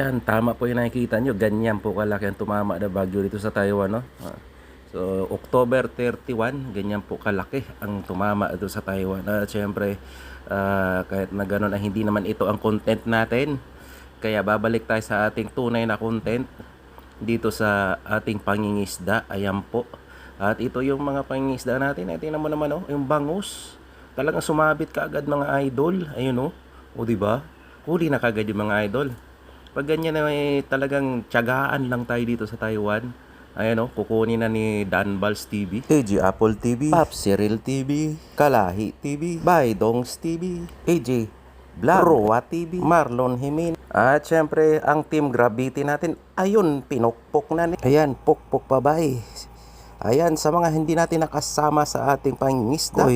Ayan, tama po yung nakikita nyo. Ganyan po kalaki ang tumama na bagyo dito sa Taiwan, no? So, October 31, ganyan po kalaki ang tumama dito sa Taiwan. At syempre, kahit na gano'n, hindi naman ito ang content natin. Kaya babalik tayo sa ating tunay na content dito sa ating pangingisda. Ayan po. At ito yung mga pangingisda natin. Tingnan mo naman, oh, yung bangus. Talagang sumabit ka agad mga idol. Ayun, oh. O, diba? Huli na kagad yung mga idol. Pag ganyan na talagang tiyagaan lang tayo dito sa Taiwan. Ayan, kukunin na ni Danvals TV, AJ Apple TV, Pop Cyril TV, Kalahi TV, Baidongs TV, AJ Vlog, Roa TV, Marlon Jimenez. At syempre, ang Team Gravity natin, ayun, pinukpok na ni. Ayan, pukpok pa ba eh. Ayan, sa mga hindi natin nakasama sa ating pangingisda.